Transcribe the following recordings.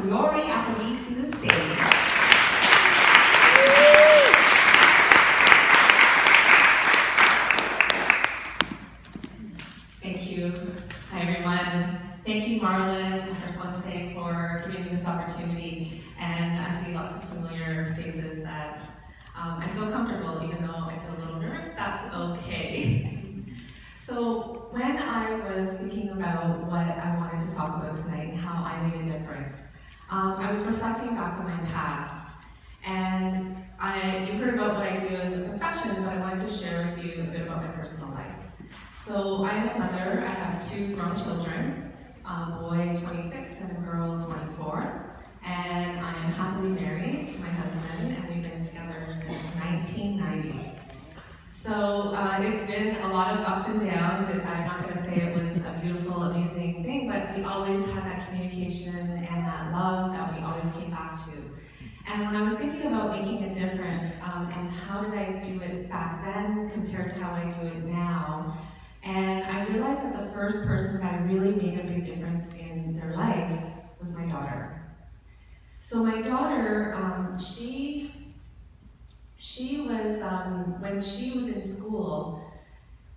Lori Appleby to the stage. Thank you. Hi, everyone. Thank you, Marlon. I first want to say for giving me this opportunity. And I see lots of familiar faces that I feel comfortable, even though I feel a little nervous. That's okay. So when I was thinking about what I wanted to talk about tonight and how I made a difference, I was reflecting back on my past. And you heard about what I do as a profession, but I wanted to share with you a bit about my personal life. So I'm a mother. I have 2 grown children, a boy 26 and a girl 24. And I am happily married to my husband, and we've been together since 1990. So it's been a lot of ups and downs. I'm not going to say it was a beautiful, amazing thing, but we always had that communication and that love that we always came back to. And when I was thinking about making a difference and how did I do it back then compared to how I do it now, and I realized that the first person that really made a big difference in their life was my daughter. So my daughter, she was, when she was in school,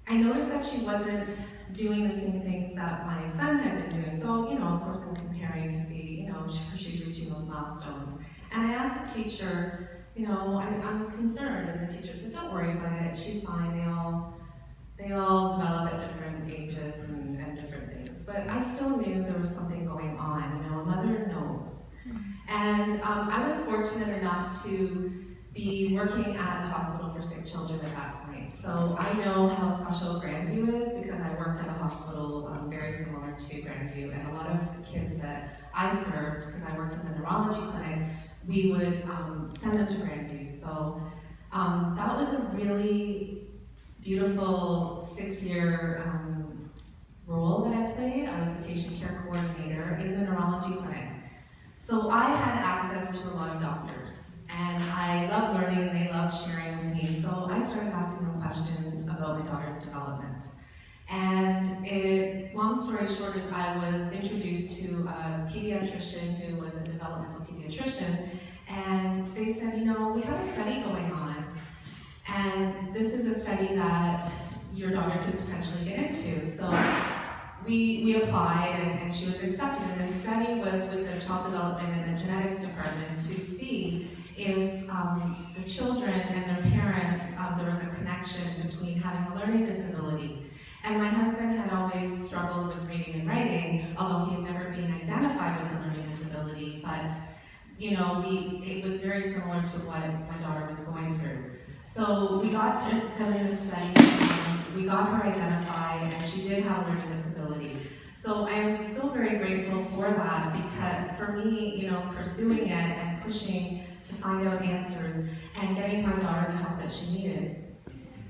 I noticed that she wasn't doing the same things that my son had been doing. So, of course I'm comparing to see, she's reaching those milestones. And I asked the teacher, I'm concerned, and the teacher said, don't worry about it, she's fine, they all develop at different ages and different things. But I still knew there was something going on, a mother knows. And I was fortunate enough to be working at the hospital for sick children at that point. So I know how special Grandview is because I worked at a hospital very similar to Grandview, and a lot of the kids that I served, because I worked in the neurology clinic, we would send them to Grandview. So that was a really beautiful 6-year role that I played. I was a patient care coordinator in the neurology clinic. So I had access to a lot of doctors. And I loved learning and they loved sharing with me. So I started asking them questions about my daughter's development. And long story short is I was introduced to a pediatrician who was a developmental pediatrician. And they said, we have a study going on. And this is a study that your daughter could potentially get into. So we applied and she was accepted. And this study was with the child development and the genetics department to see if the children and their parents, there was a connection between having a learning disability. And my husband had always struggled with reading and writing, although he had never been identified with a learning disability. But, it was very similar to what my daughter was going through. So we got them in the study, we got her identified, and she did have a learning disability. So I'm still very grateful for that because for me, pursuing it and pushing to find out answers and getting my daughter the help that she needed.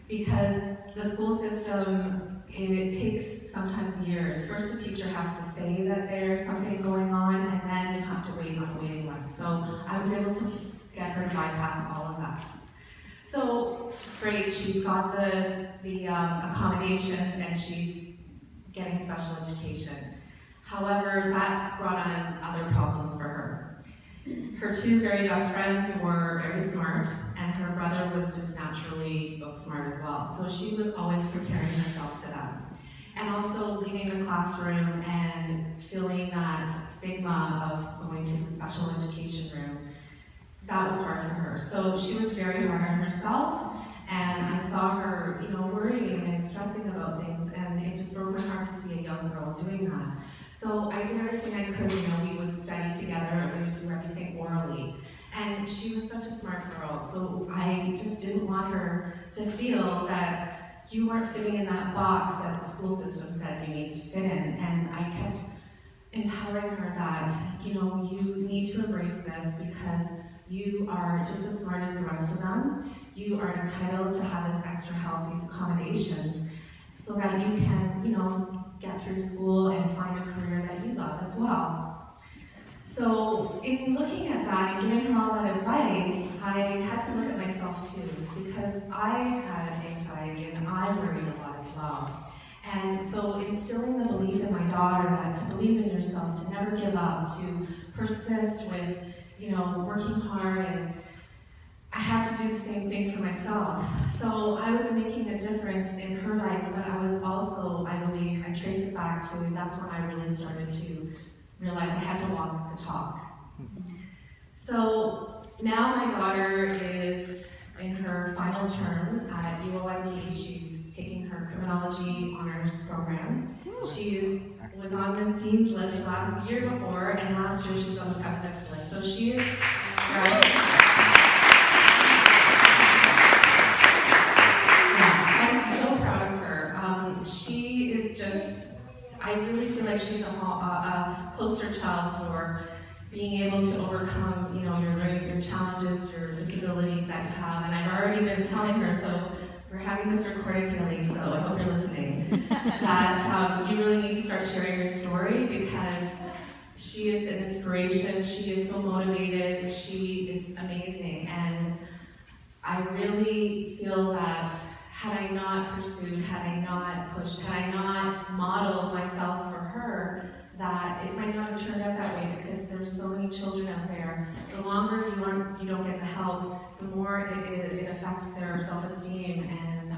Because the school system, it takes sometimes years. First the teacher has to say that there's something going on, and then you have to wait on a waiting list. So I was able to get her to bypass all of that. So great, she's got the accommodations and she's getting special education. However, that brought on other problems for her. Her 2 very best friends were very smart, and her brother was just naturally book smart as well. So she was always comparing herself to them. And also leaving the classroom and feeling that stigma of going to the special education room, that was hard for her. So she was very hard on herself, and I saw her, worrying and stressing about things, and it just broke my heart to see a young girl doing that. So I did everything I could, we would study together, and we would do everything orally. And she was such a smart girl, so I just didn't want her to feel that you weren't fitting in that box that the school system said you needed to fit in. And I kept empowering her that, you need to embrace this because you are just as smart as the rest of them. You are entitled to have this extra help, these accommodations, so that you can, get through school and find a career that you love as well. So in looking at that and giving her all that advice, I had to look at myself too, because I had anxiety and I worried a lot as well. And so instilling the belief in my daughter that to believe in yourself, to never give up, to persist with, working hard, and I had to do the same thing for myself. So I was making a difference in her life, but I was also, I believe, I trace it back to, that's when I really started to realize I had to walk the talk. So now my daughter is in her final term at UOIT. She's taking her criminology honors program. She was on the dean's list the year before, and last year she was on the president's list. So she is I'm so proud of her. She is just, I really feel like she's a poster child for being able to overcome, your challenges, your disabilities that you have. And I've already been telling her, so we're having this recorded, Haley, so I hope you're listening, that you really need to start sharing your story, because she is an inspiration. She is so motivated. She is amazing. And I really feel that had I not pursued, had I not pushed, had I not modeled myself for her, that it might not have turned out that way, because there's so many children out there. The longer you don't get the help, the more it affects their self-esteem, and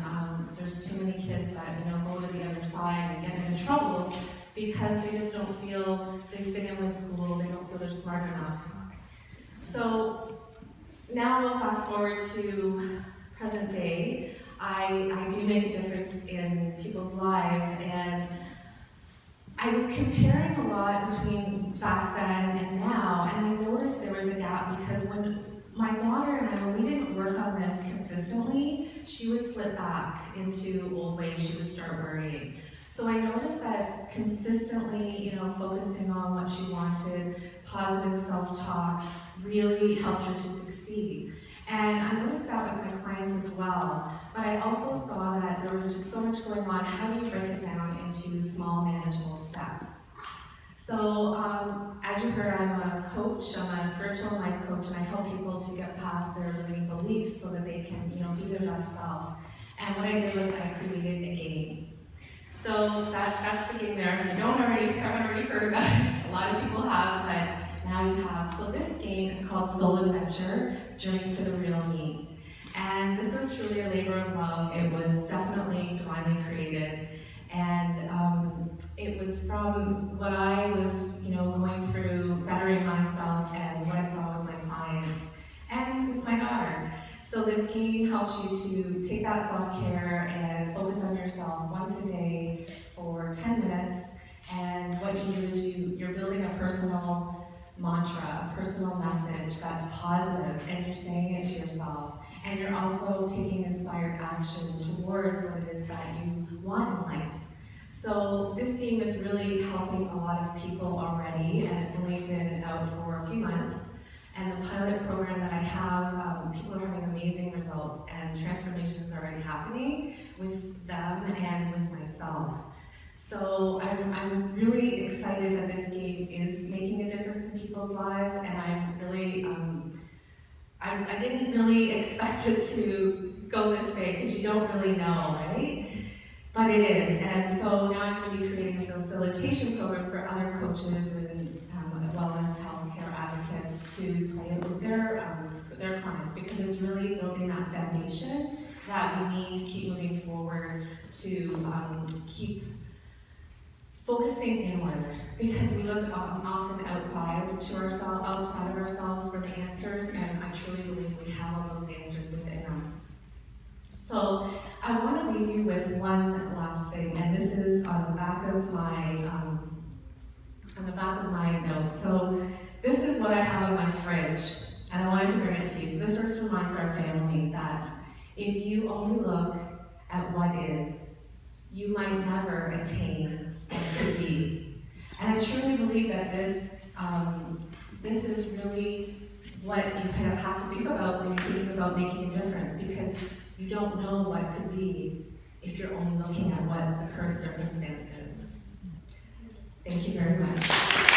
there's too many kids that go to the other side and get into trouble because they just don't feel they fit in with school, they don't feel they're smart enough. So now we'll fast forward to present day. I do make a difference in people's lives, and I was comparing a lot between back then and now, and I noticed there was a gap, because when my daughter and I, when we didn't work on this consistently, she would slip back into old ways. She would start worrying. So I noticed that consistently, focusing on what she wanted, positive self-talk, really helped her to succeed. And I noticed that with my clients as well. But I also saw that there was just so much going on. How do you break it down into small, manageable steps? So, as you heard, I'm a coach. I'm a spiritual life coach, and I help people to get past their limiting beliefs so that they can, be their best self. And what I did was I created a game. So that's the game there. If you haven't already heard about it, a lot of people have, but now you have. So this game is called Soul Adventure, Journey to the Real Me. And this was truly a labor of love. It was definitely divinely created. And it was from what I was, going through, bettering myself, and what I saw with my clients and with my daughter. So this game helps you to take that self-care and focus on yourself once a day for 10 minutes. And what you do is you're building a personal mantra, a personal message that's positive, and you're saying it to yourself. And you're also taking inspired action towards what it is that you want in life. So this game is really helping a lot of people already, and it's only been out for a few months. And the pilot program that I have, people are having amazing results, and transformations are already happening with them and with myself. So I'm really excited that this game is making a difference in people's lives, and I'm really, I didn't really expect it to go this way, because you don't really know, right? But it is, and so now I'm going to be creating a facilitation program for other coaches and wellness, healthcare advocates to play it with their clients, because it's really building that foundation that we need to keep moving forward, to keep focusing inward, because we look often outside of ourselves for the answers, and I truly believe we have all those answers within us. So I want to leave you with one last thing, and this is on the back of my notes. So this is what I have in my fridge, and I wanted to bring it to you. So this just reminds our family that if you only look at what is, you might never attain what could be. And I truly believe that this is really what you kind of have to think about when you're thinking about making a difference, because you don't know what could be if you're only looking at what the current circumstance is. Thank you very much.